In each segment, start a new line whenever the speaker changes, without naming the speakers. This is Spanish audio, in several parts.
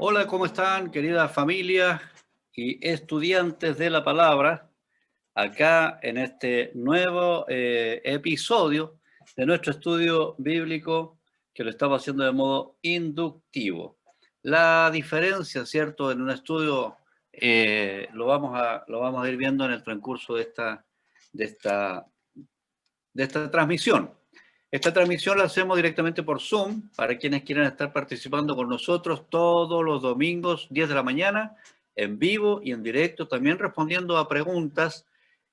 Hola, ¿cómo están, querida familia y estudiantes de la palabra? Acá en este nuevo episodio de nuestro estudio bíblico que lo estamos haciendo de modo inductivo. La diferencia, ¿cierto? En un estudio lo vamos a ir viendo en el transcurso de esta, de esta transmisión. Esta transmisión la hacemos directamente por Zoom para quienes quieran estar participando con nosotros todos los domingos, 10 de la mañana, en vivo y en directo, también respondiendo a preguntas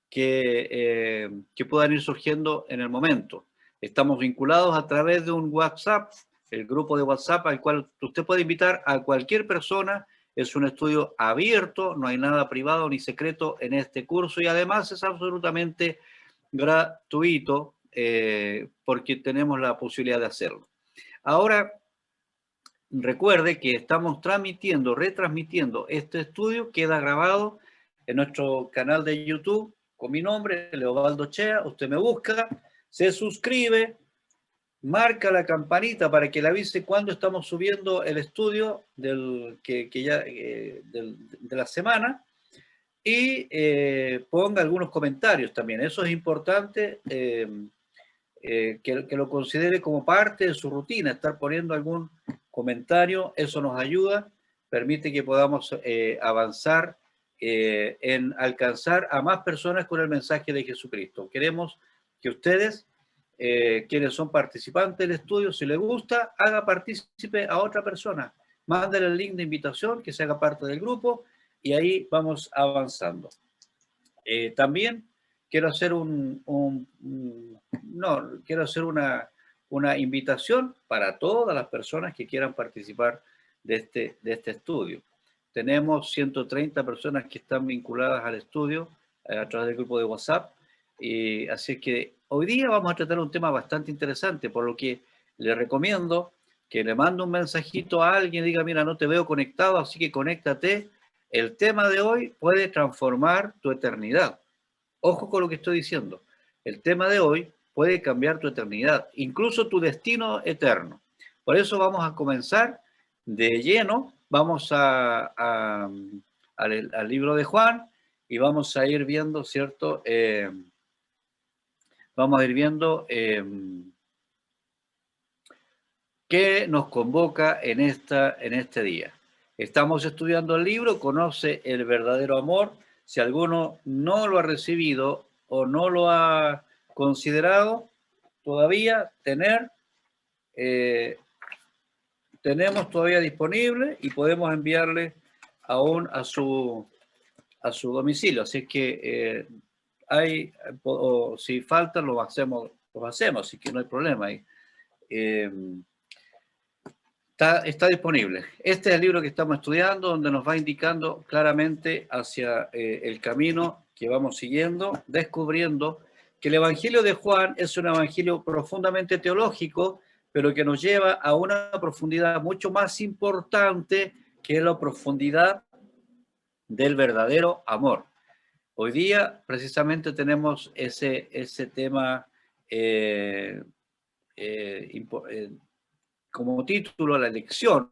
que puedan ir surgiendo en el momento. Estamos vinculados a través de un WhatsApp, el grupo de WhatsApp al cual usted puede invitar a cualquier persona. Es un estudio abierto, no hay nada privado ni secreto en este curso y además es absolutamente gratuito porque tenemos la posibilidad de hacerlo. Ahora, recuerde que estamos retransmitiendo este estudio, queda grabado en nuestro canal de YouTube con mi nombre, Leobaldo Chea. Usted me busca, se suscribe, marca la campanita para que le avise cuando estamos subiendo el estudio de la semana y ponga algunos comentarios también. Eso es importante. Que lo considere como parte de su rutina, estar poniendo algún comentario, eso nos ayuda, permite que podamos avanzar en alcanzar a más personas con el mensaje de Jesucristo. Queremos que ustedes, quienes son participantes del estudio, si les gusta, haga partícipe a otra persona, mándale el link de invitación, que se haga parte del grupo y ahí vamos avanzando. También quiero hacer quiero hacer una invitación para todas las personas que quieran participar de este estudio. Tenemos 130 personas que están vinculadas al estudio a través del grupo de WhatsApp. Y así es que hoy día vamos a tratar un tema bastante interesante, por lo que le recomiendo que le mande un mensajito a alguien, diga, mira, no te veo conectado, así que conéctate. El tema de hoy puede transformar tu eternidad. Ojo con lo que estoy diciendo. El tema de hoy puede cambiar tu eternidad, incluso tu destino eterno. Por eso vamos a comenzar de lleno. Vamos al libro de Juan y vamos a ir viendo, ¿cierto? Vamos a ir viendo qué nos convoca en este día. Estamos estudiando el libro, Conoce el verdadero amor. Si alguno no lo ha recibido o no lo ha considerado todavía, tenemos todavía disponible y podemos enviarle aún a su domicilio. Así que si faltan, lo hacemos, así que no hay problema ahí. Está disponible. Este es el libro que estamos estudiando, donde nos va indicando claramente hacia el camino que vamos siguiendo, descubriendo que el Evangelio de Juan es un evangelio profundamente teológico, pero que nos lleva a una profundidad mucho más importante, que es la profundidad del verdadero amor. Hoy día precisamente tenemos ese tema como título, la lección.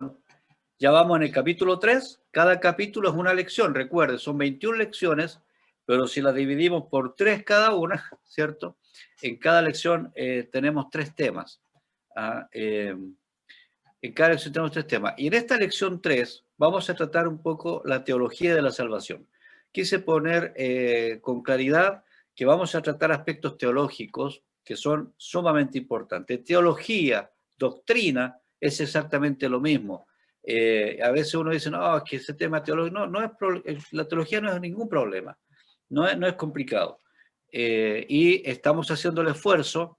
Ya vamos en el capítulo 3. Cada capítulo es una lección. Recuerde, son 21 lecciones, pero si las dividimos por 3 cada una, ¿cierto? En cada lección tenemos 3 temas. En cada lección tenemos 3 temas. Y en esta lección 3 vamos a tratar un poco la teología de la salvación. Quise poner con claridad que vamos a tratar aspectos teológicos que son sumamente importantes. Teología, doctrina, es exactamente lo mismo. A veces uno dice, no, es que ese tema teológico, la teología no es ningún problema, no es complicado. Y estamos haciendo el esfuerzo,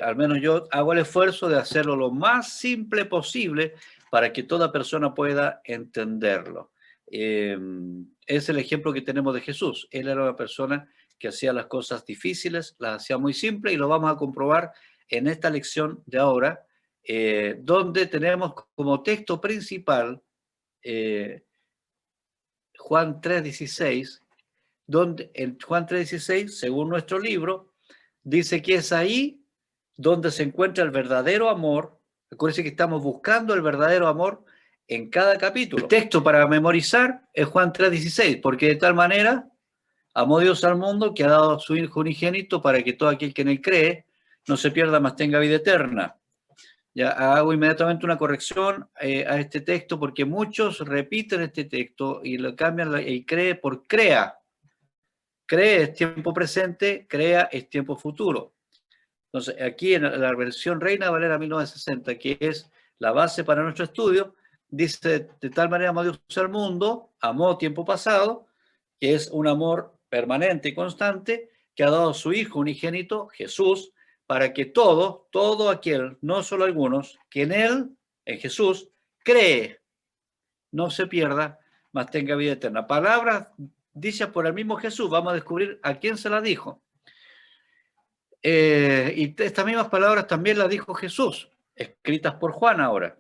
al menos yo hago el esfuerzo de hacerlo lo más simple posible para que toda persona pueda entenderlo. Es el ejemplo que tenemos de Jesús. Él era una persona que hacía las cosas difíciles, las hacía muy simples, y lo vamos a comprobar en esta lección de ahora, donde tenemos como texto principal Juan 3:16, donde en Juan 3:16, según nuestro libro, dice que es ahí donde se encuentra el verdadero amor, Acuérdense que estamos buscando el verdadero amor en cada capítulo. El texto para memorizar es Juan 3:16, porque de tal manera amó Dios al mundo que ha dado a su Hijo unigénito para que todo aquel que en él cree no se pierda, mas tenga vida eterna. Ya hago inmediatamente una corrección a este texto porque muchos repiten este texto y lo cambian y cree por crea. Cree es tiempo presente, crea es tiempo futuro. Entonces, aquí en la versión Reina Valera 1960, que es la base para nuestro estudio, dice, de tal manera amó Dios al mundo, amó tiempo pasado, que es un amor permanente y constante, que ha dado a su Hijo unigénito, Jesús, para que todo aquel, no solo algunos, que en Él, en Jesús, cree, no se pierda, mas tenga vida eterna. Palabras dichas por el mismo Jesús, vamos a descubrir a quién se las dijo. Y estas mismas palabras también las dijo Jesús, escritas por Juan ahora.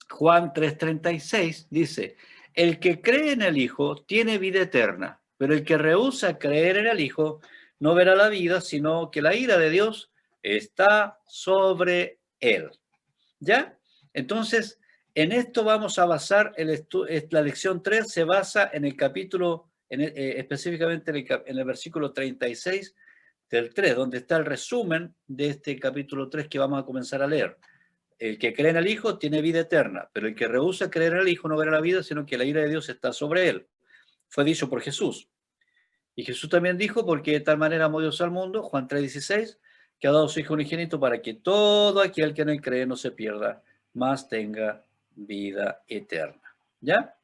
Juan 3:36 dice, el que cree en el Hijo tiene vida eterna, pero el que rehúsa creer en el Hijo no verá la vida, sino que la ira de Dios está sobre él. ¿Ya? Entonces, en esto vamos a basar la lección 3, se basa en el capítulo, específicamente en el versículo 36 del 3, donde está el resumen de este capítulo 3 que vamos a comenzar a leer. El que cree en el Hijo tiene vida eterna, pero el que rehúsa creer en el Hijo no verá la vida, sino que la ira de Dios está sobre él. Fue dicho por Jesús. Y Jesús también dijo, porque de tal manera amó Dios al mundo, Juan 3:16, que ha dado a su Hijo unigénito para que todo aquel que en él cree no se pierda, mas tenga vida eterna. ¿Ya?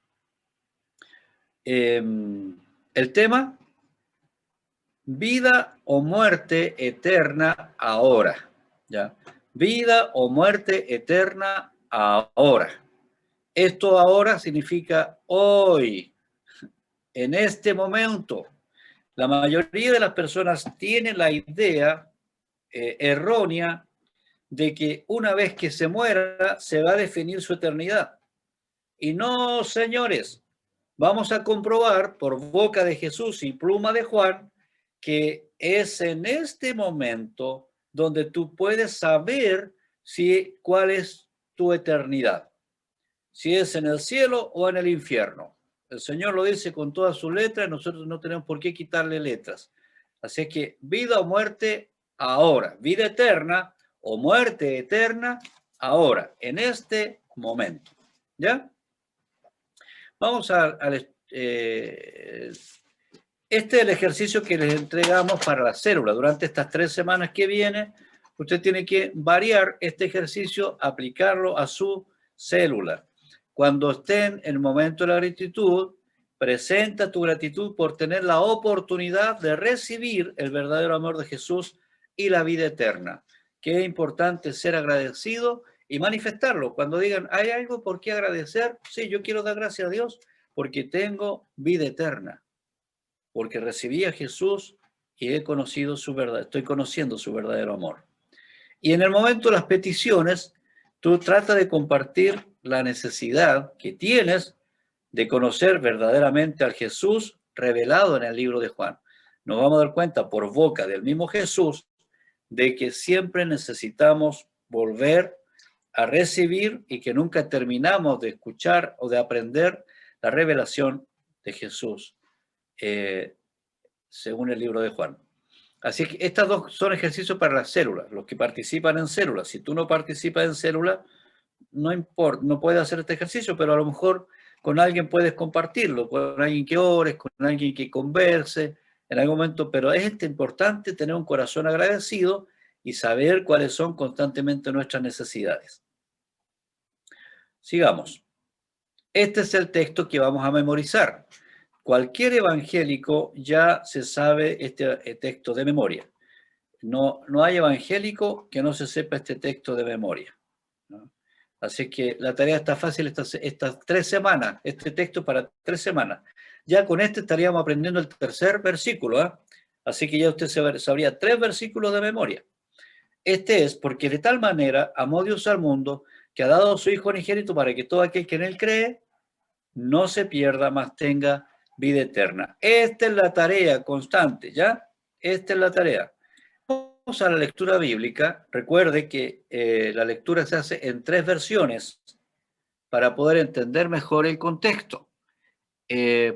El tema, vida o muerte eterna ahora. ¿Ya? Vida o muerte eterna ahora. Esto ahora significa hoy, en este momento. La mayoría de las personas tienen la idea errónea de que una vez que se muera se va a definir su eternidad. Y no, señores, vamos a comprobar por boca de Jesús y pluma de Juan que es en este momento donde tú puedes saber cuál es tu eternidad, si es en el cielo o en el infierno. El Señor lo dice con todas sus letras, nosotros no tenemos por qué quitarle letras. Así es que vida o muerte ahora, vida eterna o muerte eterna ahora, en este momento. ¿Ya? Vamos este es el ejercicio que les entregamos para la célula. Durante estas 3 semanas que vienen, usted tiene que variar este ejercicio, aplicarlo a su célula. Cuando estén en el momento de la gratitud, presenta tu gratitud por tener la oportunidad de recibir el verdadero amor de Jesús y la vida eterna. Qué importante ser agradecido y manifestarlo. Cuando digan, ¿hay algo por qué agradecer? Sí, yo quiero dar gracias a Dios porque tengo vida eterna, porque recibí a Jesús y he conocido su verdad, estoy conociendo su verdadero amor. Y en el momento de las peticiones, tú trata de compartir la necesidad que tienes de conocer verdaderamente al Jesús revelado en el libro de Juan. Nos vamos a dar cuenta por boca del mismo Jesús de que siempre necesitamos volver a recibir y que nunca terminamos de escuchar o de aprender la revelación de Jesús, según el libro de Juan. Así que estas dos son ejercicios para las células, los que participan en células. Si tú no participas en célula, no importa, no puedes hacer este ejercicio, pero a lo mejor con alguien puedes compartirlo, con alguien que ores, con alguien que converse en algún momento, pero es importante tener un corazón agradecido y saber cuáles son constantemente nuestras necesidades. Sigamos. Este es el texto que vamos a memorizar. Cualquier evangélico ya se sabe este texto de memoria. No hay evangélico que no se sepa este texto de memoria, ¿no? Así que la tarea está fácil estas 3 semanas, este texto para 3 semanas. Ya con este estaríamos aprendiendo el tercer versículo, ¿eh? Así que ya usted sabría 3 versículos de memoria. Este es porque de tal manera amó Dios al mundo que ha dado a su Hijo unigénito para que todo aquel que en él cree no se pierda, mas tenga vida eterna. Esta es la tarea constante, ¿ya? Esta es la tarea. a la lectura bíblica, recuerde que la lectura se hace en 3 versiones para poder entender mejor el contexto.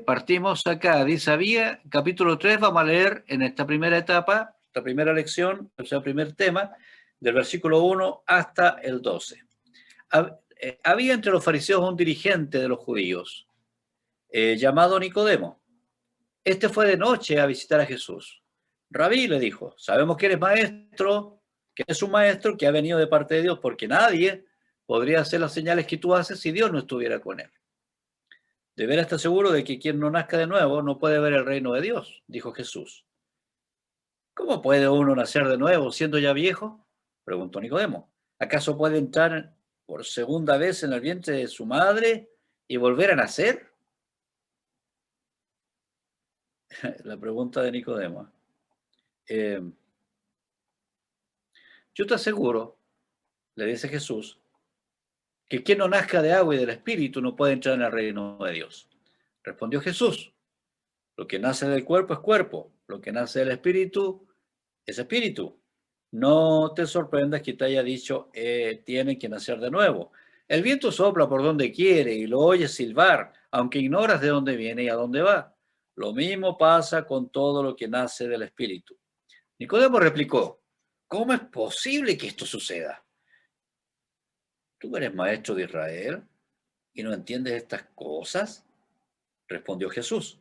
Partimos acá, dice, había, capítulo 3, vamos a leer en esta primera etapa, esta primera lección, o sea, primer tema, del versículo 1 hasta el 12. Había entre los fariseos un dirigente de los judíos, llamado Nicodemo. Este fue de noche a visitar a Jesús. Rabí, le dijo, sabemos que eres maestro, que es un maestro que ha venido de parte de Dios, porque nadie podría hacer las señales que tú haces si Dios no estuviera con él. De veras está seguro de que quien no nazca de nuevo no puede ver el reino de Dios, dijo Jesús. ¿Cómo puede uno nacer de nuevo siendo ya viejo? Preguntó Nicodemo. ¿Acaso puede entrar por segunda vez en el vientre de su madre y volver a nacer? La pregunta de Nicodemo. Yo te aseguro, le dice Jesús, que quien no nazca de agua y del Espíritu no puede entrar en el reino de Dios. Respondió Jesús, lo que nace del cuerpo es cuerpo, lo que nace del Espíritu es espíritu. No te sorprendas que te haya dicho, tienen que nacer de nuevo. El viento sopla por donde quiere y lo oyes silbar, aunque ignoras de dónde viene y a dónde va. Lo mismo pasa con todo lo que nace del Espíritu. Nicodemo replicó, ¿cómo es posible que esto suceda? ¿Tú eres maestro de Israel y no entiendes estas cosas? Respondió Jesús.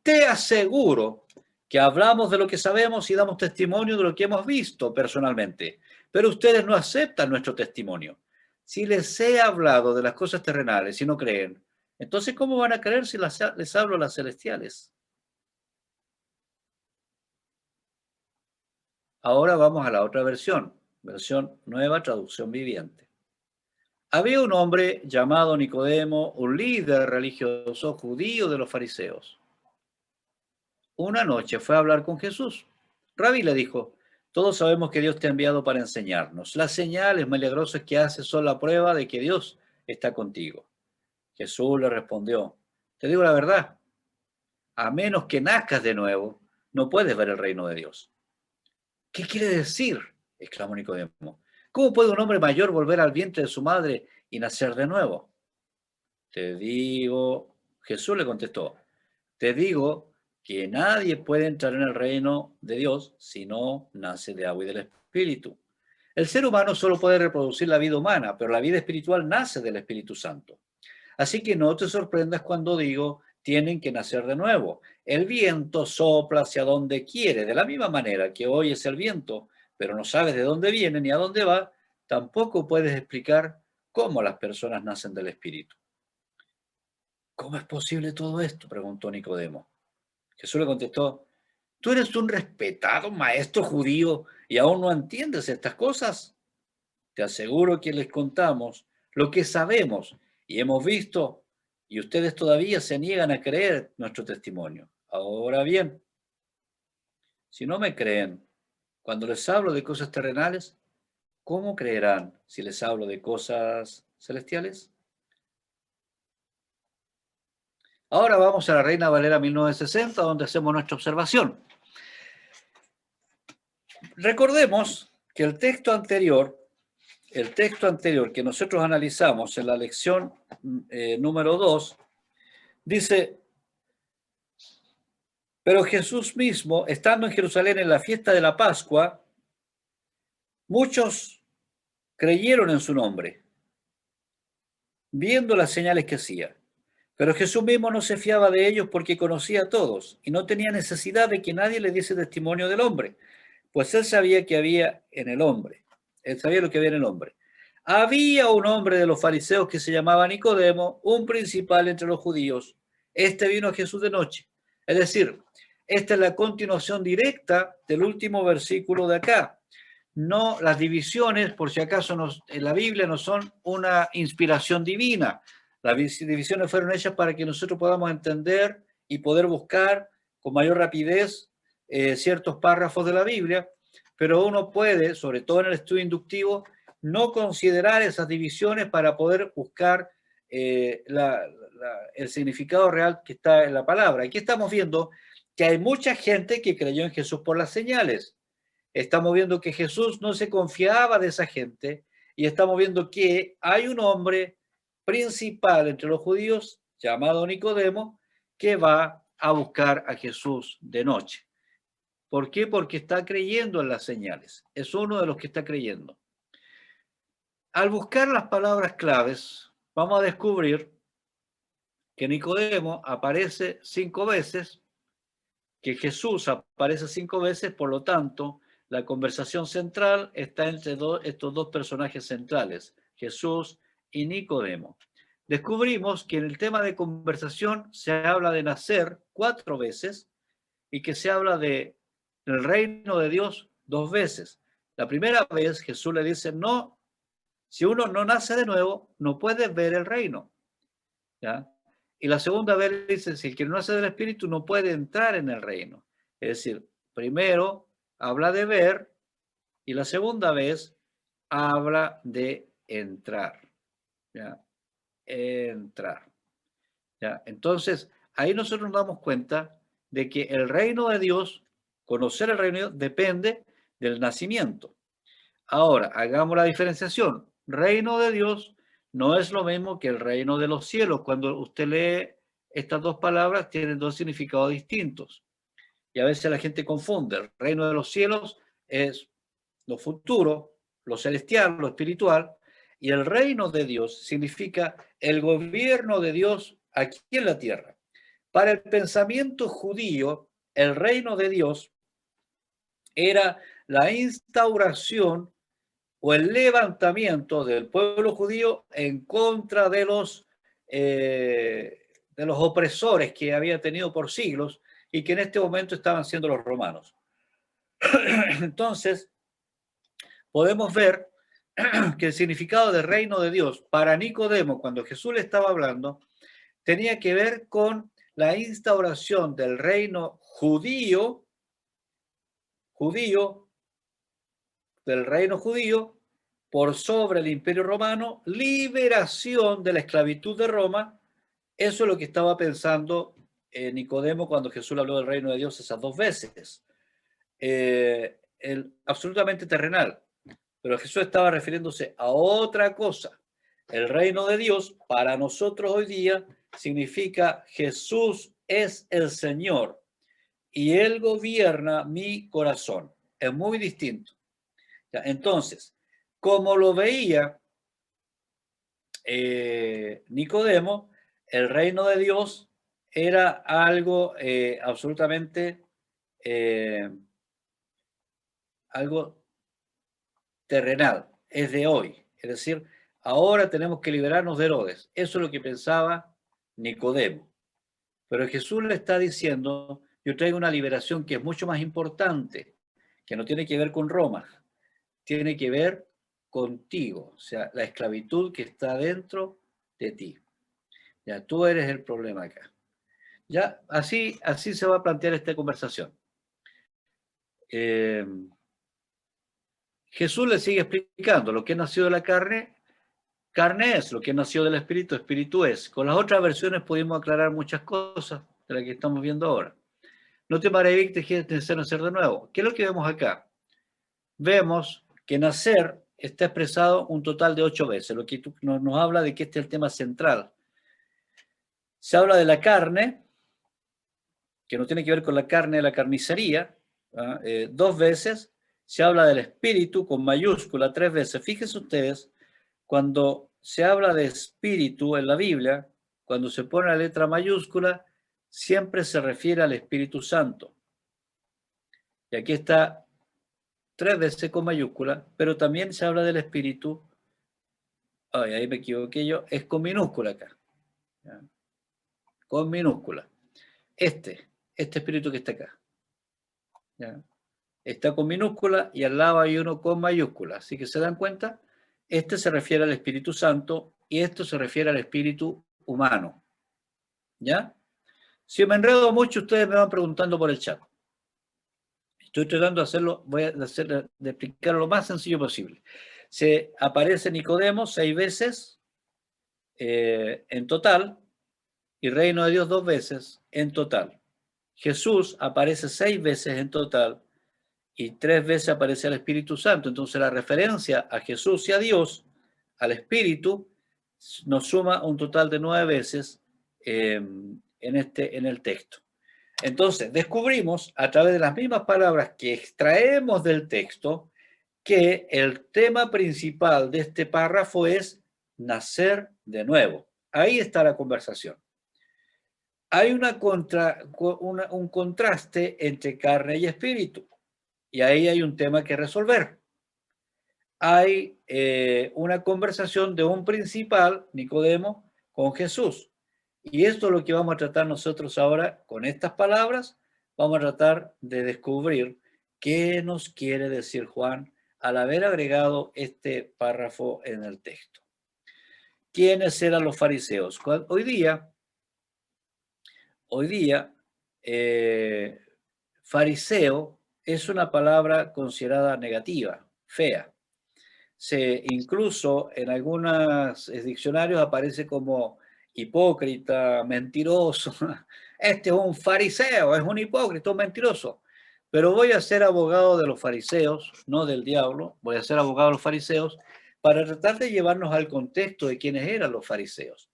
Te aseguro que hablamos de lo que sabemos y damos testimonio de lo que hemos visto personalmente, pero ustedes no aceptan nuestro testimonio. Si les he hablado de las cosas terrenales y no creen, entonces ¿cómo van a creer si les hablo las celestiales? Ahora vamos a la otra versión nueva, traducción viviente. Había un hombre llamado Nicodemo, un líder religioso judío de los fariseos. Una noche fue a hablar con Jesús. Rabí le dijo, todos sabemos que Dios te ha enviado para enseñarnos. Las señales milagrosas que haces son la prueba de que Dios está contigo. Jesús le respondió, te digo la verdad, a menos que nazcas de nuevo, no puedes ver el reino de Dios. ¿Qué quiere decir? Exclamó Nicodemo. ¿Cómo puede un hombre mayor volver al vientre de su madre y nacer de nuevo? Te digo, Jesús le contestó, te digo que nadie puede entrar en el reino de Dios si no nace de agua y del Espíritu. El ser humano solo puede reproducir la vida humana, pero la vida espiritual nace del Espíritu Santo. Así que no te sorprendas cuando digo, tienen que nacer de nuevo. El viento sopla hacia donde quiere, de la misma manera que oyes el viento, pero no sabes de dónde viene ni a dónde va, tampoco puedes explicar cómo las personas nacen del Espíritu. ¿Cómo es posible todo esto? Preguntó Nicodemo. Jesús le contestó, ¿tú eres un respetado maestro judío y aún no entiendes estas cosas? Te aseguro que les contamos lo que sabemos y hemos visto y ustedes todavía se niegan a creer nuestro testimonio. Ahora bien, si no me creen cuando les hablo de cosas terrenales, ¿cómo creerán si les hablo de cosas celestiales? Ahora vamos a la Reina Valera 1960, donde hacemos nuestra observación. Recordemos que el texto anterior que nosotros analizamos en la lección número 2, dice, pero Jesús mismo, estando en Jerusalén en la fiesta de la Pascua, muchos creyeron en su nombre, viendo las señales que hacía. Pero Jesús mismo no se fiaba de ellos porque conocía a todos y no tenía necesidad de que nadie le diese testimonio del hombre, pues él sabía que había en el hombre. Él sabía lo que había en el hombre. Había un hombre de los fariseos que se llamaba Nicodemo, un principal entre los judíos. Este vino a Jesús de noche. Es decir, esta es la continuación directa del último versículo de acá. No, las divisiones, por si acaso en la Biblia no son una inspiración divina. Las divisiones fueron hechas para que nosotros podamos entender y poder buscar con mayor rapidez ciertos párrafos de la Biblia, pero uno puede, sobre todo en el estudio inductivo, no considerar esas divisiones para poder buscar el significado real que está en la palabra. Aquí estamos viendo que hay mucha gente que creyó en Jesús por las señales. estamos viendo que Jesús no se confiaba de esa gente y estamos viendo que hay un hombre principal entre los judíos llamado Nicodemo que va a buscar a Jesús de noche. ¿Por qué? Porque está creyendo en las señales. Es uno de los que está creyendo. Al buscar las palabras claves, vamos a descubrir que Nicodemo aparece 5 veces, que Jesús aparece 5 veces, por lo tanto, la conversación central está entre estos dos personajes centrales, Jesús y Nicodemo. Descubrimos que en el tema de conversación se habla de nacer 4 veces y que se habla del reino de Dios 2 veces. La primera vez Jesús le dice, no, si uno no nace de nuevo, no puede ver el reino. ¿Ya? Y la segunda vez dice, si el que no nace del Espíritu no puede entrar en el reino. Es decir, primero habla de ver y la segunda vez habla de entrar. ¿Ya? Entrar. ¿Ya? Entonces, ahí nosotros nos damos cuenta de que el reino de Dios, conocer el reino de Dios, depende del nacimiento. Ahora, hagamos la diferenciación. Reino de Dios no es lo mismo que el reino de los cielos. Cuando usted lee estas dos palabras, tienen dos significados distintos. Y a veces la gente confunde. El reino de los cielos es lo futuro, lo celestial, lo espiritual. Y el reino de Dios significa el gobierno de Dios aquí en la tierra. Para el pensamiento judío, el reino de Dios era la instauración o el levantamiento del pueblo judío en contra de los opresores que había tenido por siglos y que en este momento estaban siendo los romanos. Entonces, podemos ver que el significado del reino de Dios para Nicodemo, cuando Jesús le estaba hablando, tenía que ver con la instauración del reino judío, del reino judío, por sobre el Imperio Romano, liberación de la esclavitud de Roma. Eso es lo que estaba pensando Nicodemo cuando Jesús habló del reino de Dios esas 2 veces. Absolutamente terrenal. Pero Jesús estaba refiriéndose a otra cosa. El reino de Dios para nosotros hoy día significa Jesús es el Señor y Él gobierna mi corazón. Es muy distinto. Entonces, como lo veía Nicodemo, el reino de Dios era algo absolutamente algo terrenal, es de hoy. Es decir, ahora tenemos que liberarnos de Herodes. Eso es lo que pensaba Nicodemo. Pero Jesús le está diciendo, yo traigo una liberación que es mucho más importante, que no tiene que ver con Roma, tiene que ver contigo, o sea, la esclavitud que está dentro de ti. Ya, tú eres el problema acá. Ya, así se va a plantear esta conversación. Jesús le sigue explicando lo que es nacido de la carne, carne es, lo que es nacido del espíritu, espíritu es. Con las otras versiones pudimos aclarar muchas cosas de las que estamos viendo ahora. No te maravilles que te nacer de nuevo. ¿Qué es lo que vemos acá? Vemos que nacer está expresado un total de 8 veces, lo que nos habla de que este es el tema central. Se habla de la carne, que no tiene que ver con la carne de la carnicería, 2 veces. Se habla del espíritu con mayúscula 3 veces. Fíjense ustedes, cuando se habla de espíritu en la Biblia, cuando se pone la letra mayúscula, siempre se refiere al Espíritu Santo. Y aquí está 3 veces con mayúscula, pero también se habla del espíritu, ahí me equivoqué yo, es con minúscula acá. ¿Ya? Con minúscula. Este espíritu que está acá. ¿Ya? Está con minúscula y al lado hay uno con mayúscula. Así que se dan cuenta, este se refiere al Espíritu Santo y esto se refiere al espíritu humano. ¿Ya? Si me enredo mucho, ustedes me van preguntando por el chat. Estoy tratando de hacerlo, de explicarlo lo más sencillo posible. Se aparece Nicodemo 6 veces en total y Reino de Dios 2 veces en total. Jesús aparece 6 veces en total y 3 veces aparece el Espíritu Santo. Entonces la referencia a Jesús y a Dios, al Espíritu, nos suma un total de 9 veces en el texto. Entonces descubrimos a través de las mismas palabras que extraemos del texto que el tema principal de este párrafo es nacer de nuevo. Ahí está la conversación. Hay un contraste entre carne y espíritu, y ahí hay un tema que resolver. Hay una conversación de un principal, Nicodemo, con Jesús. Y esto es lo que vamos a tratar nosotros ahora con estas palabras. Vamos a tratar de descubrir qué nos quiere decir Juan al haber agregado este párrafo en el texto. ¿Quiénes eran los fariseos? Hoy día, fariseo es una palabra considerada negativa, fea. Incluso en algunos diccionarios aparece como hipócrita, mentiroso. Este es un fariseo, es un hipócrita, un mentiroso. Pero voy a ser abogado de los fariseos, no del diablo, voy a ser abogado de los fariseos para tratar de llevarnos al contexto de quiénes eran los fariseos.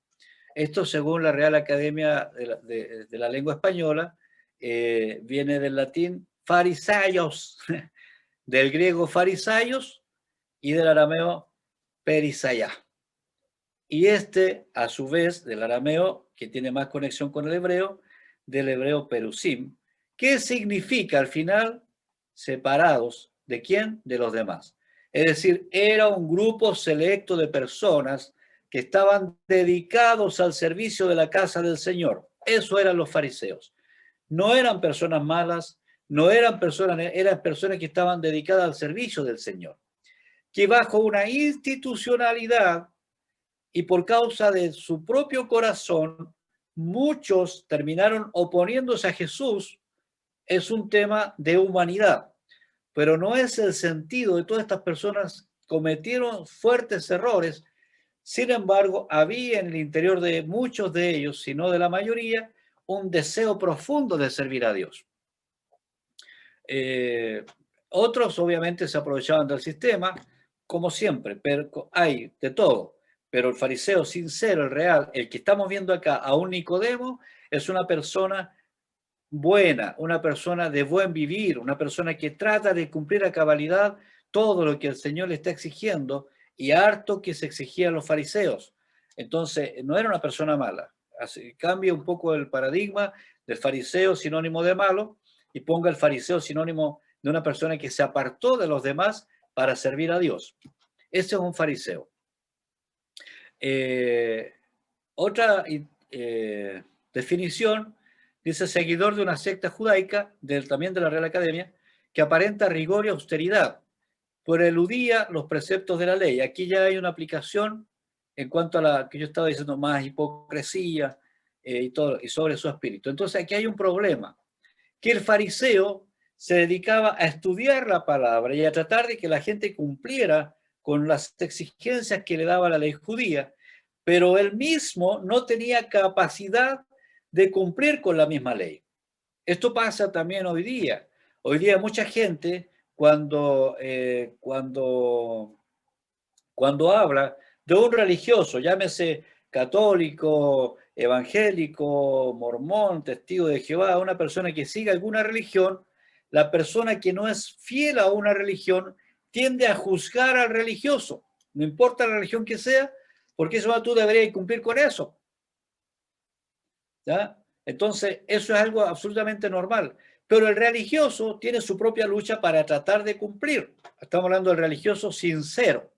Esto, según la Real Academia de la Lengua Española, viene del latín farisaios, del griego farisaios y del arameo perisaya. Y a su vez, del arameo, que tiene más conexión con el hebreo, del hebreo perusim, que significa al final separados. ¿De quién? De los demás. Es decir, era un grupo selecto de personas que estaban dedicados al servicio de la casa del Señor. Eso eran los fariseos. No eran personas malas, eran personas que estaban dedicadas al servicio del Señor, que bajo una institucionalidad y por causa de su propio corazón, muchos terminaron oponiéndose a Jesús. Es un tema de humanidad, pero no es el sentido de todas estas personas. Cometieron fuertes errores. Sin embargo, había en el interior de muchos de ellos, si no de la mayoría, un deseo profundo de servir a Dios. Otros obviamente se aprovechaban del sistema, como siempre, pero hay de todo. Pero el fariseo sincero, el real, el que estamos viendo acá, a un Nicodemo, es una persona buena, una persona de buen vivir, una persona que trata de cumplir a cabalidad todo lo que el Señor le está exigiendo, y harto que se exigía a los fariseos. Entonces, no era una persona mala. Así, cambia un poco el paradigma del fariseo sinónimo de malo y ponga el fariseo sinónimo de una persona que se apartó de los demás para servir a Dios. Ese es un fariseo. Otra definición dice seguidor de una secta judaica, también de la Real Academia, que aparenta rigor y austeridad, pero eludía los preceptos de la ley. Aquí ya hay una aplicación en cuanto a la que yo estaba diciendo, más hipocresía y sobre su espíritu. Entonces aquí hay un problema, que el fariseo se dedicaba a estudiar la palabra y a tratar de que la gente cumpliera con las exigencias que le daba la ley judía, pero él mismo no tenía capacidad de cumplir con la misma ley. Esto pasa también hoy día. Hoy día mucha gente cuando habla de un religioso, llámese católico, evangélico, mormón, testigo de Jehová, una persona que siga alguna religión, la persona que no es fiel a una religión tiende a juzgar al religioso, no importa la religión que sea, porque eso tú deberías cumplir con eso. ¿Ya? Entonces, eso es algo absolutamente normal. Pero el religioso tiene su propia lucha para tratar de cumplir. Estamos hablando del religioso sincero.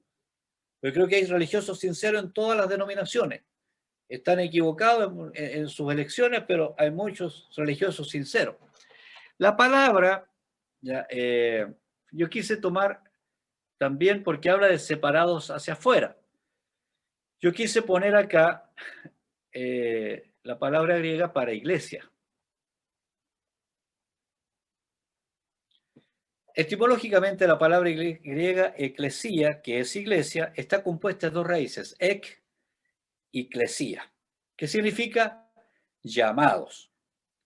Yo creo que hay religiosos sinceros en todas las denominaciones. Están equivocados en sus elecciones, pero hay muchos religiosos sinceros. La palabra, ya, yo quise tomar también porque habla de separados hacia afuera. Yo quise poner acá la palabra griega para iglesia. Etimológicamente, la palabra griega eclesia, que es iglesia, está compuesta de dos raíces, ek y klesia, que significa llamados.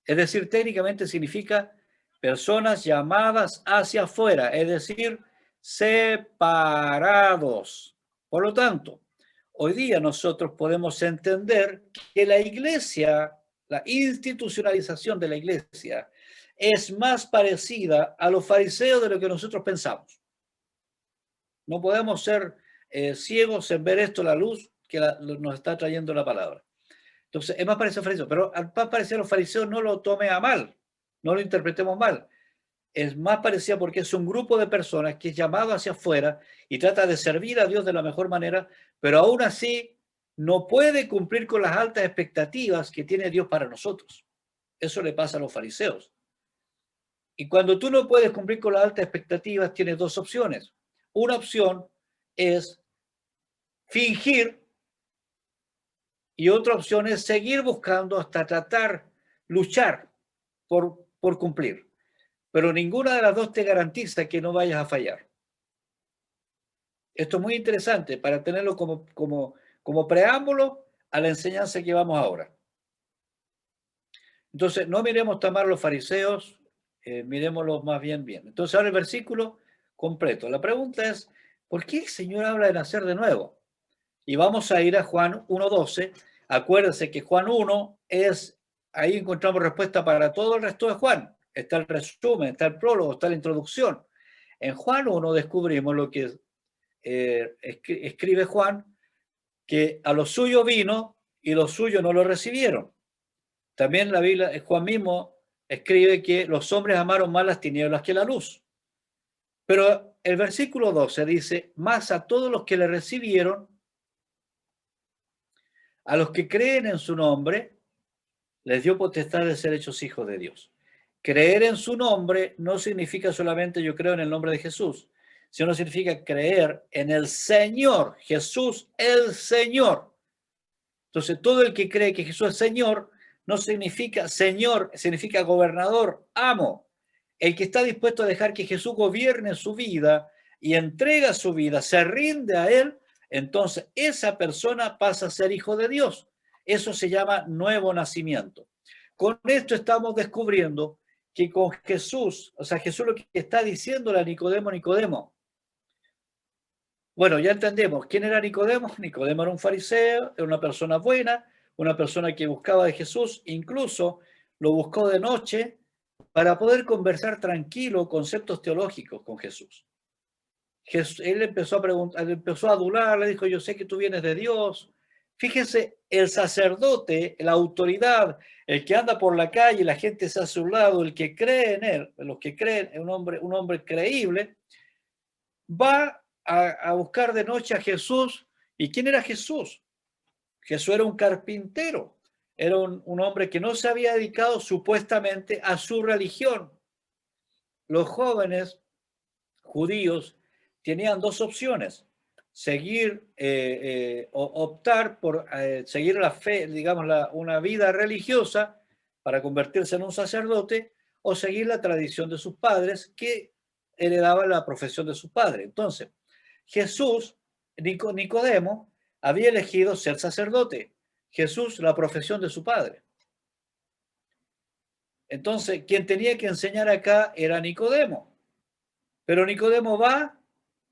Es decir, técnicamente significa Personas llamadas hacia afuera, es decir, separados. Por lo tanto, hoy día nosotros podemos entender que la iglesia, la institucionalización de la iglesia, es más parecida a los fariseos de lo que nosotros pensamos. No podemos ser ciegos en ver esto, la luz que nos está trayendo la palabra. Entonces, es más parecido a fariseos, pero al más parecido a los fariseos no lo tome a mal, no lo interpretemos mal. Es más parecida porque es un grupo de personas que es llamado hacia afuera y trata de servir a Dios de la mejor manera, pero aún así no puede cumplir con las altas expectativas que tiene Dios para nosotros. Eso le pasa a los fariseos. Y cuando tú no puedes cumplir con las altas expectativas, tienes dos opciones. Una opción es fingir y otra opción es seguir buscando hasta tratar, luchar por cumplir. Pero ninguna de las dos te garantiza que no vayas a fallar. Esto es muy interesante para tenerlo como preámbulo a la enseñanza que vamos ahora. Entonces, no miremos tan mal los fariseos, miremoslos más bien. Entonces, ahora el versículo completo. La pregunta es, ¿por qué el Señor habla de nacer de nuevo? Y vamos a ir a Juan 1:12. Acuérdense que Juan 1 es, ahí encontramos respuesta para todo el resto de Juan. Está el resumen, está el prólogo, está la introducción. En Juan 1 descubrimos lo que escribe Juan, que a los suyos vino y los suyos no lo recibieron. También la Biblia, Juan mismo escribe que los hombres amaron más las tinieblas que la luz. Pero el versículo 12 dice, más a todos los que le recibieron, a los que creen en su nombre, les dio potestad de ser hechos hijos de Dios. Creer en su nombre no significa solamente yo creo en el nombre de Jesús, sino significa creer en el Señor, Jesús el Señor. Entonces, todo el que cree que Jesús es Señor, no significa Señor, significa gobernador, amo. El que está dispuesto a dejar que Jesús gobierne su vida y entrega su vida, se rinde a Él, entonces esa persona pasa a ser hijo de Dios. Eso se llama nuevo nacimiento. Con esto estamos descubriendo que con Jesús, o sea, Jesús lo que está diciéndole a Nicodemo, bueno, ya entendemos quién era Nicodemo. Nicodemo era un fariseo, era una persona buena, una persona que buscaba de Jesús, incluso lo buscó de noche para poder conversar tranquilo conceptos teológicos con Jesús. Él empezó a preguntar, empezó a adular, le dijo, yo sé que tú vienes de Dios. Fíjense, el sacerdote, la autoridad, el que anda por la calle, la gente está a su lado, el que cree en él, los que creen en un hombre creíble, va a buscar de noche a Jesús. ¿Y quién era Jesús? Jesús era un carpintero, era un hombre que no se había dedicado supuestamente a su religión. Los jóvenes judíos tenían dos opciones: seguir o optar por seguir la fe, digamos, una vida religiosa para convertirse en un sacerdote, o seguir la tradición de sus padres que heredaban la profesión de sus padres. Entonces, Jesús, Nicodemo, había elegido ser sacerdote. Jesús, la profesión de su padre. Entonces, quien tenía que enseñar acá era Nicodemo. Pero Nicodemo va,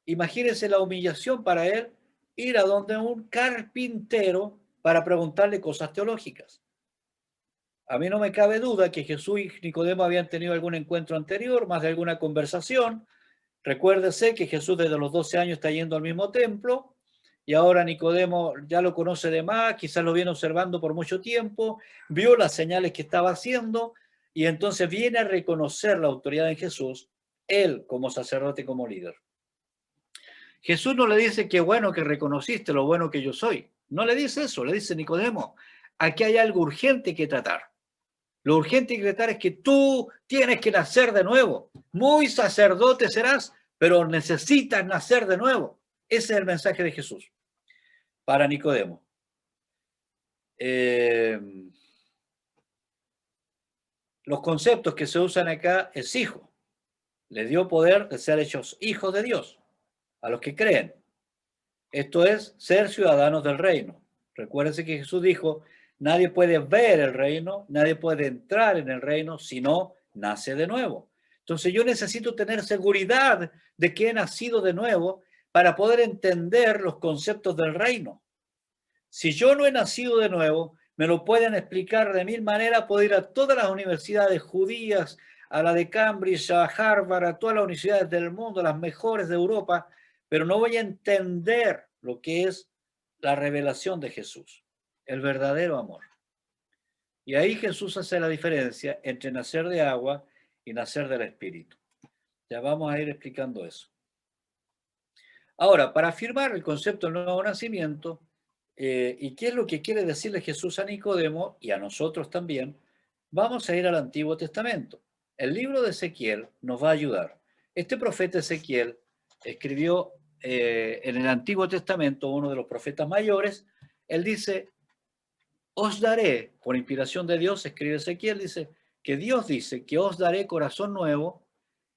imagínense la humillación para él, ir a donde un carpintero para preguntarle cosas teológicas. A mí no me cabe duda que Jesús y Nicodemo habían tenido algún encuentro anterior, más de alguna conversación. Recuérdese que Jesús desde los 12 años está yendo al mismo templo y ahora Nicodemo ya lo conoce de más, quizás lo viene observando por mucho tiempo, vio las señales que estaba haciendo y entonces viene a reconocer la autoridad de Jesús, él como sacerdote, como líder. Jesús no le dice qué bueno que reconociste lo bueno que yo soy. No le dice eso, le dice Nicodemo, aquí hay algo urgente que tratar. Lo urgente que tratar es que tú tienes que nacer de nuevo. Muy sacerdote serás, pero necesitas nacer de nuevo. Ese es el mensaje de Jesús para Nicodemo. Los conceptos que se usan acá es hijo. Le dio poder de ser hechos hijos de Dios a los que creen. Esto es ser ciudadanos del reino. Recuérdense que Jesús dijo, nadie puede ver el reino, nadie puede entrar en el reino si no nace de nuevo. Entonces yo necesito tener seguridad de que he nacido de nuevo para poder entender los conceptos del reino. Si yo no he nacido de nuevo, me lo pueden explicar de mil maneras, puedo ir a todas las universidades judías, a la de Cambridge, a Harvard, a todas las universidades del mundo, las mejores de Europa, pero no voy a entender lo que es la revelación de Jesús, el verdadero amor. Y ahí Jesús hace la diferencia entre nacer de agua y nacer del Espíritu. Ya vamos a ir explicando eso. Ahora, para afirmar el concepto del nuevo nacimiento, y qué es lo que quiere decirle Jesús a Nicodemo y a nosotros también, vamos a ir al Antiguo Testamento. El libro de Ezequiel nos va a ayudar. Este profeta Ezequiel escribió en el Antiguo Testamento, uno de los profetas mayores. Él dice: os daré, por inspiración de Dios, escribe Ezequiel, dice que Dios dice que os daré corazón nuevo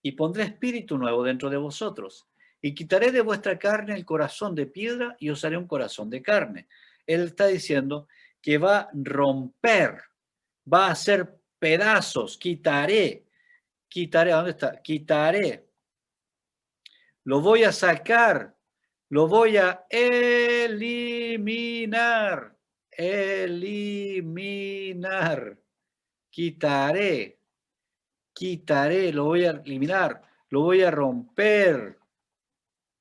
y pondré espíritu nuevo dentro de vosotros. Y quitaré de vuestra carne el corazón de piedra y os haré un corazón de carne. Él está diciendo que va a romper, va a hacer pedazos, quitaré, ¿dónde está? Quitaré, lo voy a sacar, lo voy a eliminar, quitaré, lo voy a eliminar, lo voy a romper.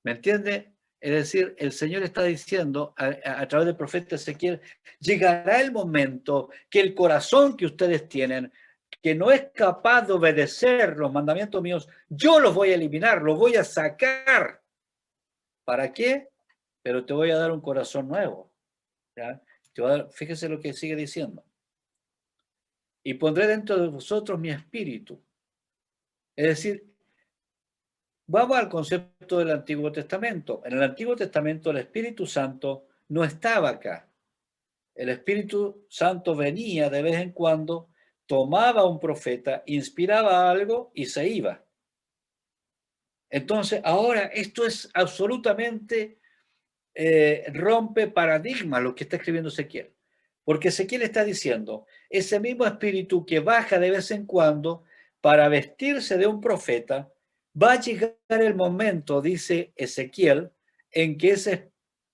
¿Me entiende? Es decir, el Señor está diciendo a través del profeta Ezequiel: llegará el momento que el corazón que ustedes tienen, que no es capaz de obedecer los mandamientos míos, yo los voy a eliminar, los voy a sacar. ¿Para qué? Pero te voy a dar un corazón nuevo. ¿Ya? Fíjese lo que sigue diciendo. Y pondré dentro de vosotros mi espíritu. Es decir, vamos al concepto del Antiguo Testamento. En el Antiguo Testamento el Espíritu Santo no estaba acá. El Espíritu Santo venía de vez en cuando, tomaba a un profeta, inspiraba algo y se iba. Entonces, ahora esto es absolutamente rompe paradigma lo que está escribiendo Ezequiel. Porque Ezequiel está diciendo, ese mismo espíritu que baja de vez en cuando para vestirse de un profeta, va a llegar el momento, dice Ezequiel, en que ese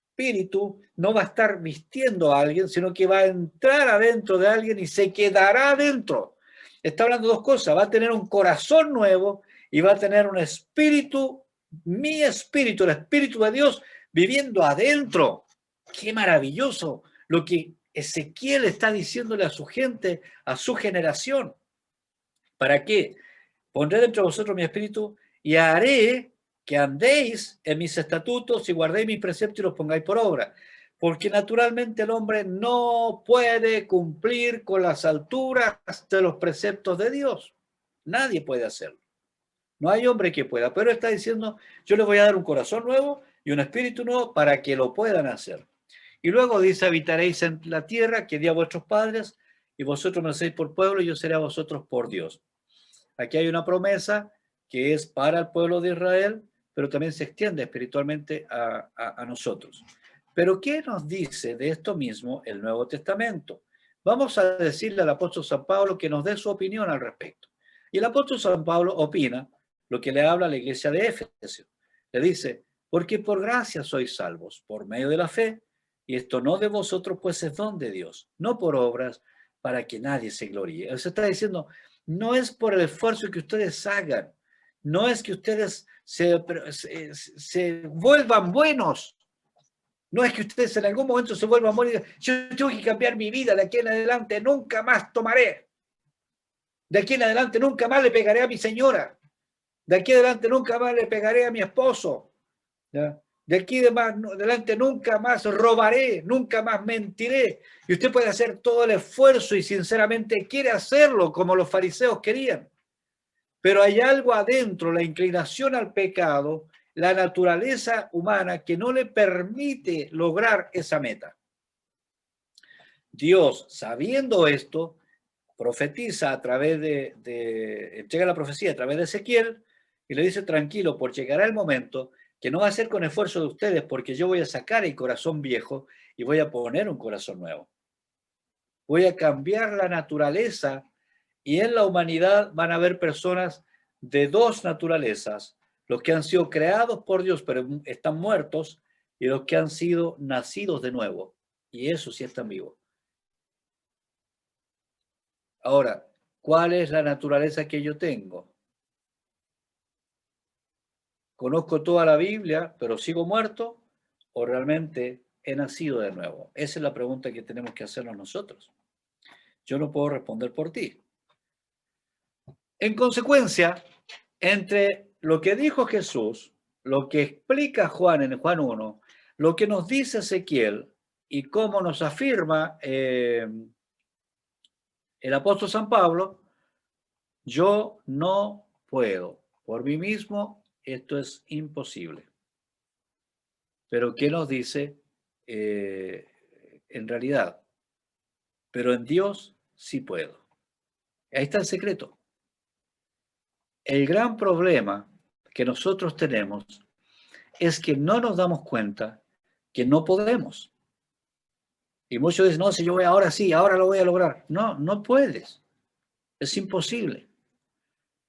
espíritu no va a estar vistiendo a alguien, sino que va a entrar adentro de alguien y se quedará adentro. Está hablando de dos cosas: va a tener un corazón nuevo y va a tener un espíritu, mi espíritu, el espíritu de Dios, viviendo adentro. ¡Qué maravilloso lo que Ezequiel está diciéndole a su gente, a su generación! ¿Para qué? Pondré dentro de vosotros mi espíritu y haré que andéis en mis estatutos y guardéis mis preceptos y los pongáis por obra. Porque naturalmente el hombre no puede cumplir con las alturas de los preceptos de Dios. Nadie puede hacerlo. No hay hombre que pueda, pero está diciendo: yo les voy a dar un corazón nuevo y un espíritu nuevo para que lo puedan hacer. Y luego dice: habitaréis en la tierra que di a vuestros padres y vosotros me seréis por pueblo y yo seré a vosotros por Dios. Aquí hay una promesa que es para el pueblo de Israel, pero también se extiende espiritualmente a nosotros. Pero ¿qué nos dice de esto mismo el Nuevo Testamento? Vamos a decirle al apóstol San Pablo que nos dé su opinión al respecto. Y el apóstol San Pablo opina lo que le habla a la iglesia de Éfeso. Le dice: porque por gracia sois salvos, por medio de la fe, y esto no de vosotros, pues es don de Dios, no por obras, para que nadie se gloríe. Él se está diciendo: no es por el esfuerzo que ustedes hagan, no es que ustedes se vuelvan buenos, no es que ustedes en algún momento se vuelvan buenos y digan: yo tengo que cambiar mi vida, de aquí en adelante nunca más tomaré, de aquí en adelante nunca más le pegaré a mi señora, de aquí en adelante nunca más le pegaré a mi esposo, ¿ya? De aquí en adelante nunca más robaré, nunca más mentiré. Y usted puede hacer todo el esfuerzo y sinceramente quiere hacerlo como los fariseos querían. Pero hay algo adentro, la inclinación al pecado, la naturaleza humana, que no le permite lograr esa meta. Dios, sabiendo esto, profetiza a través entrega la profecía a través de Ezequiel y le dice: tranquilo, porque llegará el momento que no va a ser con esfuerzo de ustedes, porque yo voy a sacar el corazón viejo y voy a poner un corazón nuevo. Voy a cambiar la naturaleza y en la humanidad van a haber personas de dos naturalezas, los que han sido creados por Dios pero están muertos y los que han sido nacidos de nuevo. Y eso sí están vivos. Ahora, ¿cuál es la naturaleza que yo tengo? ¿Conozco toda la Biblia, pero sigo muerto? ¿O realmente he nacido de nuevo? Esa es la pregunta que tenemos que hacernos nosotros. Yo no puedo responder por ti. En consecuencia, entre lo que dijo Jesús, lo que explica Juan en Juan 1, lo que nos dice Ezequiel y cómo nos afirma el apóstol San Pablo, yo no puedo. Por mí mismo, esto es imposible. Pero ¿qué nos dice en realidad? Pero en Dios sí puedo. Ahí está el secreto. El gran problema que nosotros tenemos es que no nos damos cuenta que no podemos. Y muchos dicen, no, si yo voy ahora sí, ahora lo voy a lograr. No, no puedes. Es imposible.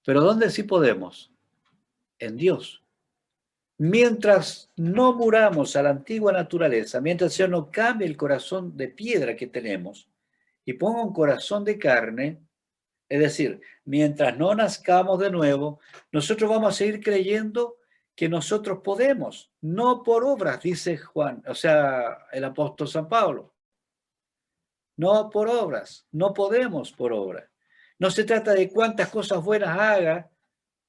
Pero ¿dónde sí podemos? En Dios. Mientras no muramos a la antigua naturaleza, mientras el Señor no cambie el corazón de piedra que tenemos y ponga un corazón de carne, es decir, mientras no nazcamos de nuevo, nosotros vamos a seguir creyendo que nosotros podemos, no por obras, dice Juan, o sea, el apóstol San Pablo. No por obras, no podemos por obras. No se trata de cuántas cosas buenas haga,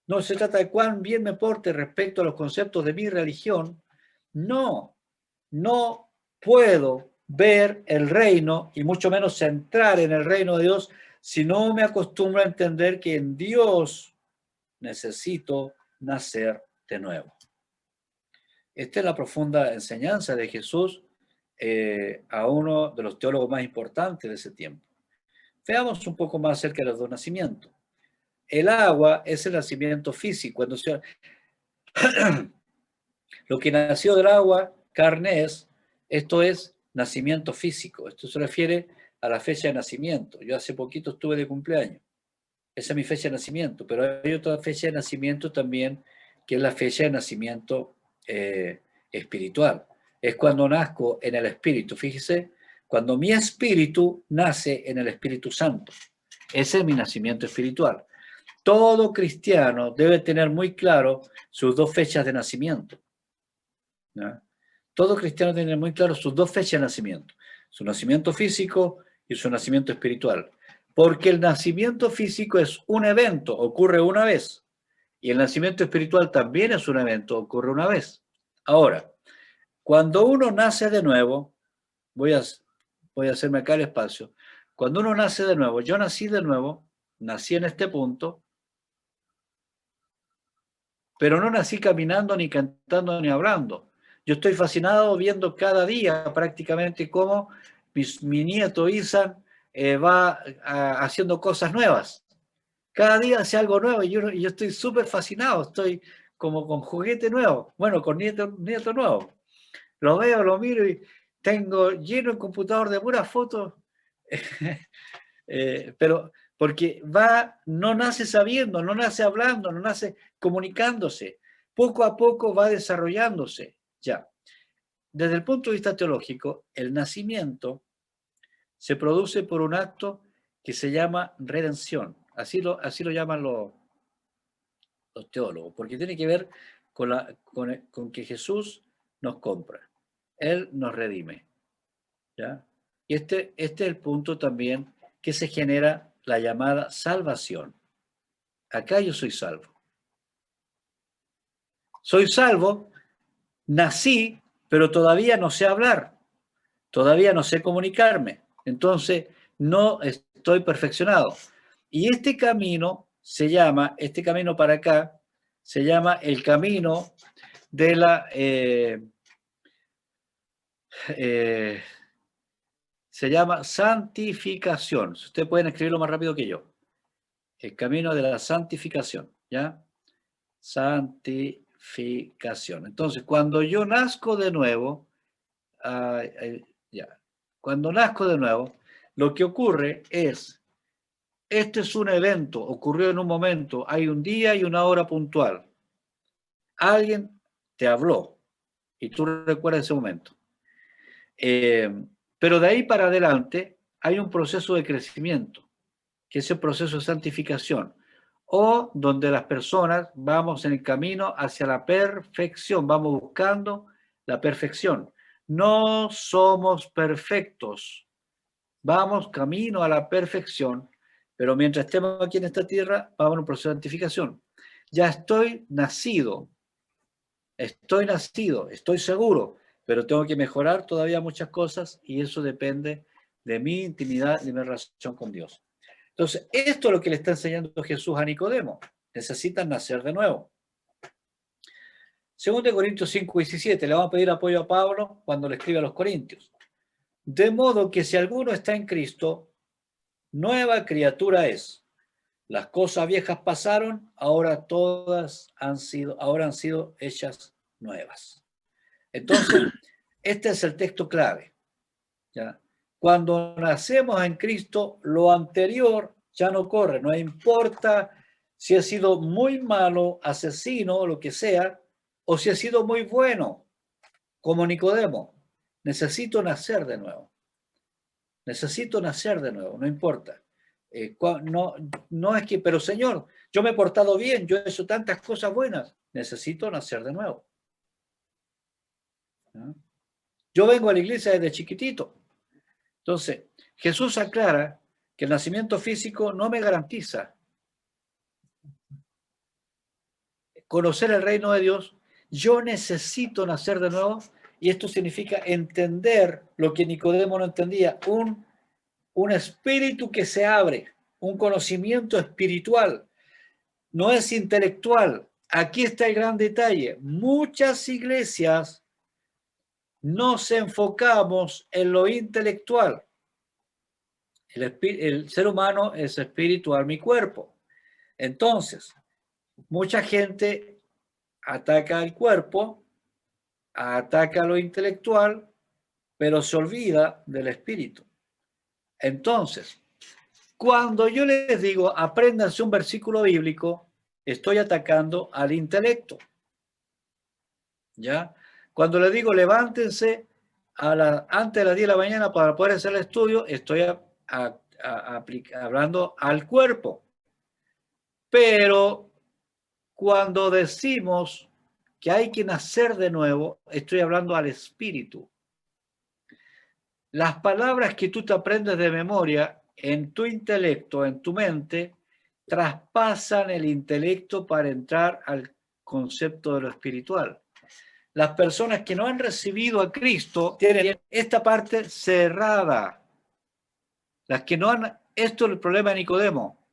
no se trata de cuán bien me porte respecto a los conceptos de mi religión. No, no puedo ver el reino y mucho menos entrar en el reino de Dios si no me acostumbro a entender que en Dios necesito nacer de nuevo. Esta es la profunda enseñanza de Jesús a uno de los teólogos más importantes de ese tiempo. Veamos un poco más acerca de los dos nacimientos. El agua es el nacimiento físico. Cuando lo que nació del agua, carne es, esto es nacimiento físico. Esto se refiere a la fecha de nacimiento. Yo hace poquito estuve de cumpleaños. Esa es mi fecha de nacimiento, pero hay otra fecha de nacimiento también, que es la fecha de nacimiento espiritual. Es cuando nazco en el Espíritu. Fíjese, cuando mi espíritu nace en el Espíritu Santo. Ese es mi nacimiento espiritual. Todo cristiano debe tener muy claro sus dos fechas de nacimiento, ¿no? Todo cristiano debe tener muy claro sus dos fechas de nacimiento. Su nacimiento físico y su nacimiento espiritual. Porque el nacimiento físico es un evento, ocurre una vez. Y el nacimiento espiritual también es un evento, ocurre una vez. Ahora, cuando uno nace de nuevo, voy a hacerme acá el espacio. Cuando uno nace de nuevo, yo nací de nuevo, nací en este punto, pero no nací caminando, ni cantando, ni hablando. Yo estoy fascinado viendo cada día prácticamente cómo mi nieto Isan va haciendo cosas nuevas. Cada día hace algo nuevo y yo estoy súper fascinado, estoy como con juguete nuevo, bueno, con nieto nuevo. Lo veo, lo miro y tengo lleno el computador de puras fotos, pero porque no nace sabiendo, no nace hablando, no nace comunicándose, poco a poco va desarrollándose. Ya, desde el punto de vista teológico, el nacimiento se produce por un acto que se llama redención, así lo llaman los teólogos, porque tiene que ver con que Jesús nos compra, Él nos redime, ¿ya? Y este es el punto también que se genera la llamada salvación. Acá yo soy salvo. Soy salvo, nací, pero todavía no sé hablar, todavía no sé comunicarme, entonces no estoy perfeccionado. Y este camino este camino para acá, se llama el camino de se llama santificación. Si ustedes pueden escribirlo más rápido que yo. El camino de la santificación, ¿ya? Santificación. Entonces, cuando yo nazco de nuevo, ya, cuando nazco de nuevo, lo que ocurre es Este es un evento, ocurrió en un momento, hay un día y una hora puntual. Alguien te habló y tú recuerdas ese momento. Pero de ahí para adelante hay un proceso de crecimiento, que es el proceso de santificación, o donde las personas vamos en el camino hacia la perfección, vamos buscando la perfección. No somos perfectos, vamos camino a la perfección, pero mientras estemos aquí en esta tierra, vamos en un proceso de santificación. Ya estoy nacido, estoy seguro, pero tengo que mejorar todavía muchas cosas y eso depende de mi intimidad y de mi relación con Dios. Entonces, esto es lo que le está enseñando Jesús a Nicodemo. Necesitan nacer de nuevo. 2 Corintios 5:17, le vamos a pedir apoyo a Pablo cuando le escribe a los Corintios. De modo que si alguno está en Cristo, nueva criatura es. Las cosas viejas pasaron, ahora han sido hechas nuevas. Entonces, este es el texto clave. ¿Ya? Cuando nacemos en Cristo, lo anterior ya no corre, no importa si ha sido muy malo, asesino o lo que sea, o si ha sido muy bueno, como Nicodemo. Necesito nacer de nuevo. Necesito nacer de nuevo, no importa. No, no es que, pero Señor, yo me he portado bien, yo he hecho tantas cosas buenas. Necesito nacer de nuevo. ¿No? Yo vengo a la iglesia desde chiquitito. Entonces, Jesús aclara que el nacimiento físico no me garantiza conocer el reino de Dios. Yo necesito nacer de nuevo y esto significa entender lo que Nicodemo no entendía, un espíritu que se abre, un conocimiento espiritual, no es intelectual. Aquí está el gran detalle. Muchas iglesias nos enfocamos en lo intelectual. El ser humano es espiritual, mi cuerpo. Entonces, mucha gente ataca al cuerpo, ataca lo intelectual, pero se olvida del espíritu. Entonces, cuando yo les digo apréndanse un versículo bíblico, estoy atacando al intelecto. ¿Ya? Cuando les digo levántense antes de las 10 de la mañana para poder hacer el estudio, estoy hablando al cuerpo. Pero cuando decimos que hay que nacer de nuevo, estoy hablando al espíritu. Las palabras que tú te aprendes de memoria en tu intelecto, en tu mente, traspasan el intelecto para entrar al concepto de lo espiritual. Las personas que no han recibido a Cristo tienen esta parte cerrada. Las que no han, esto es el problema de Nicodemo.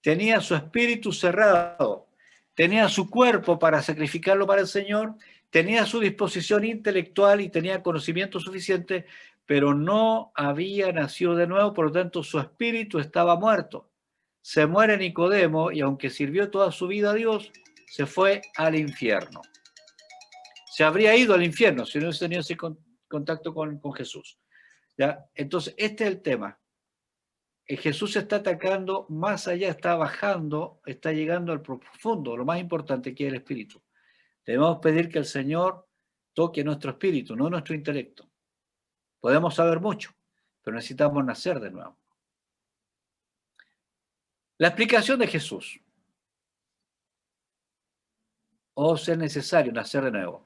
Tenía su espíritu cerrado, tenía su cuerpo para sacrificarlo para el Señor, tenía su disposición intelectual y tenía conocimiento suficiente, pero no había nacido de nuevo, por lo tanto su espíritu estaba muerto. Se muere Nicodemo y aunque sirvió toda su vida a Dios, se fue al infierno. Se habría ido al infierno si no hubiese tenido ese contacto con Jesús. ¿Ya? Entonces, este es el tema. Jesús está atacando más allá, está bajando, está llegando al profundo, lo más importante que es el espíritu. Debemos pedir que el Señor toque nuestro espíritu, no nuestro intelecto. Podemos saber mucho, pero necesitamos nacer de nuevo. La explicación de Jesús. O sea necesario nacer de nuevo.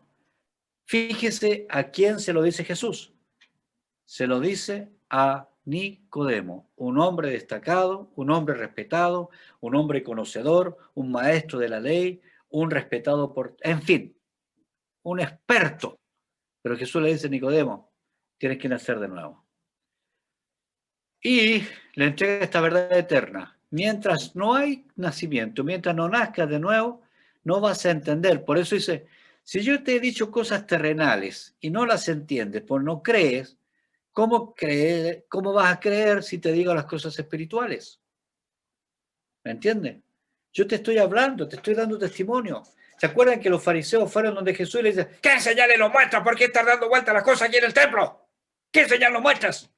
Fíjese a quién se lo dice Jesús. Se lo dice a Nicodemo, un hombre destacado, un hombre respetado, un hombre conocedor, un maestro de la ley, un respetado por, en fin, un experto. Pero Jesús le dice a Nicodemo, tienes que nacer de nuevo. Y le entrega esta verdad eterna. Mientras no hay nacimiento, mientras no nazcas de nuevo, no vas a entender. Por eso dice, si yo te he dicho cosas terrenales y no las entiendes, pues no crees, ¿cómo vas a creer si te digo las cosas espirituales? ¿Me entienden? Yo te estoy hablando, te estoy dando testimonio. ¿Se acuerdan que los fariseos fueron donde Jesús y le dicen, ¿qué señales nos muestras? ¿Por qué estás dando vueltas las cosas aquí en el templo? ¿Qué señal nos muestras?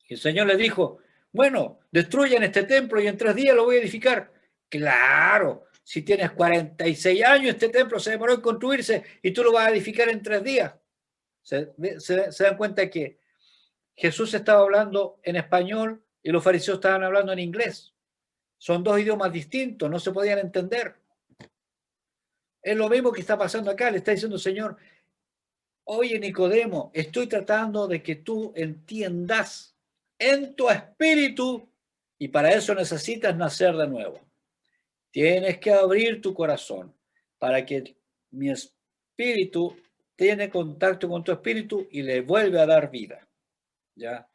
Y el Señor les dijo, Bueno, destruyan este templo y en 3 días lo voy a edificar. Claro, si tienes 46 años, este templo se demoró en construirse y tú lo vas a edificar en 3 días. Se dan cuenta que Jesús estaba hablando en español y los fariseos estaban hablando en inglés. Son 2 idiomas distintos, no se podían entender. Es lo mismo que está pasando acá. Le está diciendo, Señor, oye Nicodemo, estoy tratando de que tú entiendas en tu espíritu y para eso necesitas nacer de nuevo. Tienes que abrir tu corazón para que mi espíritu tiene contacto con tu espíritu y le vuelve a dar vida. ¿Ya?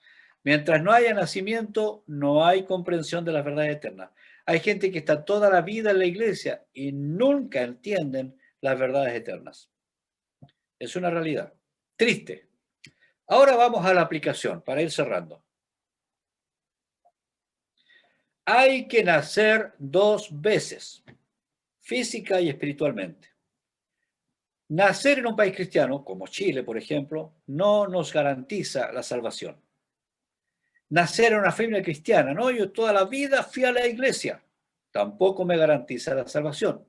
Mientras no haya nacimiento, no hay comprensión de las verdades eternas. Hay gente que está toda la vida en la iglesia y nunca entienden las verdades eternas. Es una realidad. Triste. Ahora vamos a la aplicación para ir cerrando. Hay que nacer 2 veces, física y espiritualmente. Nacer en un país cristiano, como Chile, por ejemplo, no nos garantiza la salvación. Nacer en una familia cristiana, no, yo toda la vida fui a la iglesia, tampoco me garantiza la salvación.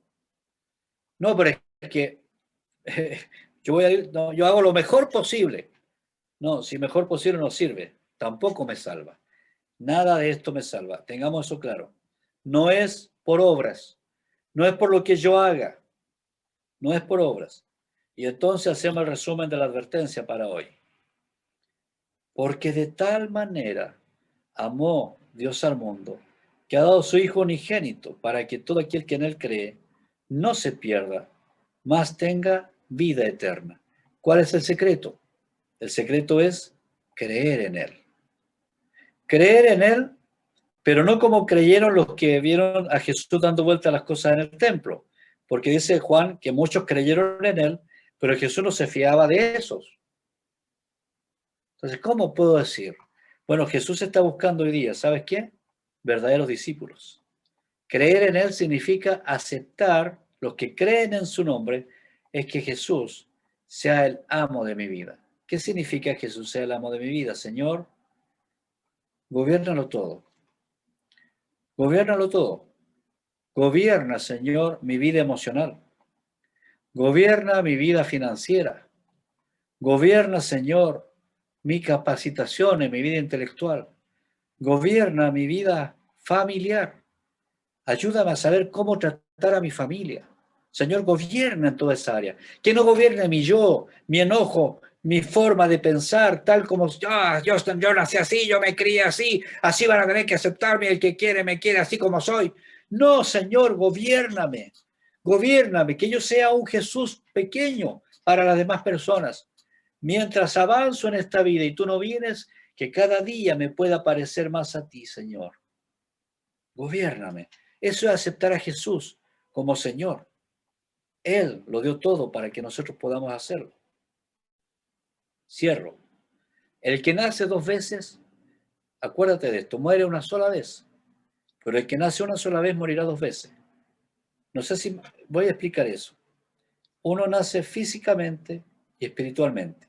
No, pero es que yo hago lo mejor posible. No, si mejor posible no sirve, tampoco me salva. Nada de esto me salva, tengamos eso claro. No es por obras, no es por lo que yo haga, no es por obras. Y entonces hacemos el resumen de la advertencia para hoy. Porque de tal manera amó Dios al mundo, que ha dado su Hijo unigénito, para que todo aquel que en él cree no se pierda, mas tenga vida eterna. ¿Cuál es el secreto? El secreto es creer en él. Creer en él, pero no como creyeron los que vieron a Jesús dando vueltas a las cosas en el templo, porque dice Juan que muchos creyeron en él, pero Jesús no se fiaba de esos. Entonces, ¿cómo puedo decir? Bueno, Jesús está buscando hoy día, ¿sabes qué? Verdaderos discípulos. Creer en Él significa aceptar, los que creen en su nombre, es que Jesús sea el amo de mi vida. ¿Qué significa que Jesús sea el amo de mi vida? Señor, gobiérnalo todo. Gobiérnalo todo. Gobierna, Señor, mi vida emocional. Gobierna mi vida financiera. Gobierna, Señor, mi capacitación en mi vida intelectual. Gobierna mi vida familiar. Ayúdame a saber cómo tratar a mi familia. Señor, gobierna en toda esa área. Que no gobierne mi yo, mi enojo, mi forma de pensar, tal como yo nací así, yo me crié así, así van a tener que aceptarme, el que quiere me quiere así como soy. No, Señor, gobiérname. Gobiérname, que yo sea un Jesús pequeño para las demás personas. Mientras avanzo en esta vida y tú no vienes, que cada día me pueda parecer más a ti, Señor. Gobiérname. Eso es aceptar a Jesús como Señor. Él lo dio todo para que nosotros podamos hacerlo. Cierro. El que nace 2 veces, acuérdate de esto, muere una sola vez. Pero el que nace una sola vez morirá 2 veces. No sé si voy a explicar eso. Uno nace físicamente y espiritualmente.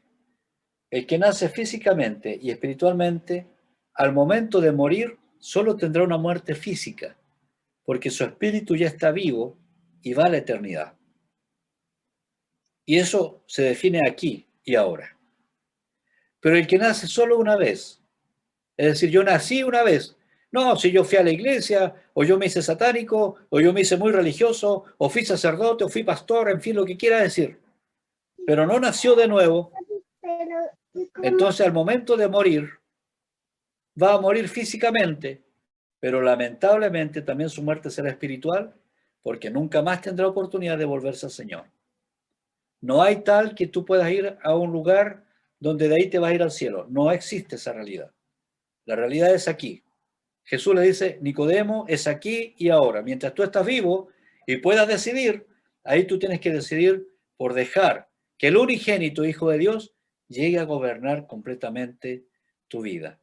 El que nace físicamente y espiritualmente, al momento de morir, solo tendrá una muerte física, porque su espíritu ya está vivo y va a la eternidad. Y eso se define aquí y ahora. Pero el que nace solo una vez, es decir, yo nací una vez, no, si yo fui a la iglesia, o yo me hice satánico, o yo me hice muy religioso, o fui sacerdote, o fui pastor, en fin, lo que quiera decir, pero no nació de nuevo, entonces al momento de morir, va a morir físicamente, pero lamentablemente también su muerte será espiritual, porque nunca más tendrá oportunidad de volverse al Señor. No hay tal que tú puedas ir a un lugar donde de ahí te vas a ir al cielo. No existe esa realidad. La realidad es aquí. Jesús le dice, Nicodemo, es aquí y ahora. Mientras tú estás vivo y puedas decidir, ahí tú tienes que decidir por dejar que el unigénito Hijo de Dios llegue a gobernar completamente tu vida.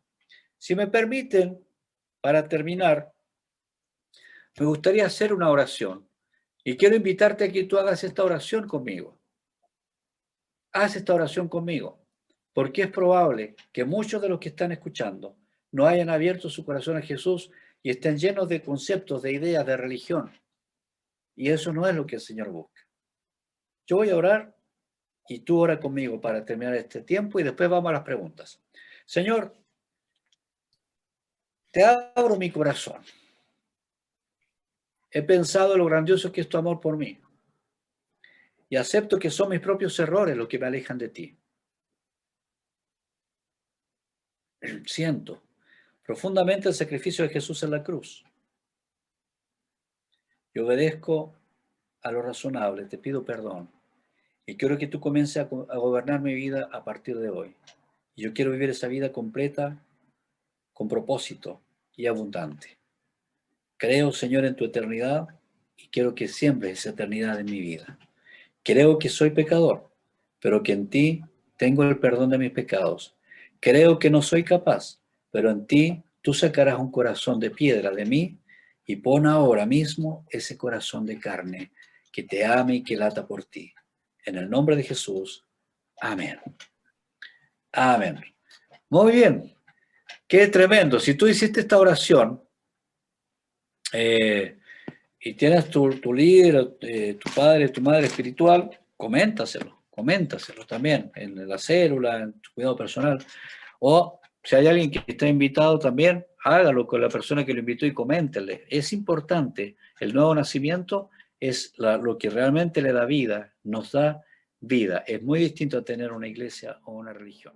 Si me permiten, para terminar, me gustaría hacer una oración. Y quiero invitarte a que tú hagas esta oración conmigo. Haz esta oración conmigo, porque es probable que muchos de los que están escuchando no hayan abierto su corazón a Jesús y estén llenos de conceptos, de ideas, de religión. Y eso no es lo que el Señor busca. Yo voy a orar y tú ora conmigo para terminar este tiempo y después vamos a las preguntas. Señor, te abro mi corazón. He pensado lo grandioso que es tu amor por mí y acepto que son mis propios errores los que me alejan de ti. Siento profundamente el sacrificio de Jesús en la cruz. Yo obedezco a lo razonable, te pido perdón y quiero que tú comiences a gobernar mi vida a partir de hoy. Y yo quiero vivir esa vida completa, con propósito y abundante. Creo, Señor, en tu eternidad y quiero que siembres esa eternidad en mi vida. Creo que soy pecador, pero que en ti tengo el perdón de mis pecados. Creo que no soy capaz, pero en ti tú sacarás un corazón de piedra de mí y pon ahora mismo ese corazón de carne que te ame y que lata por ti. En el nombre de Jesús. Amén. Amén. Muy bien. Qué tremendo. Si tú hiciste esta oración y tienes tu líder, tu padre, tu madre espiritual, coméntaselo también en la célula, en tu cuidado personal. O si hay alguien que está invitado también, hágalo con la persona que lo invitó y coméntele. Es importante. El nuevo nacimiento es lo que realmente le da vida, nos da vida. Es muy distinto a tener una iglesia o una religión.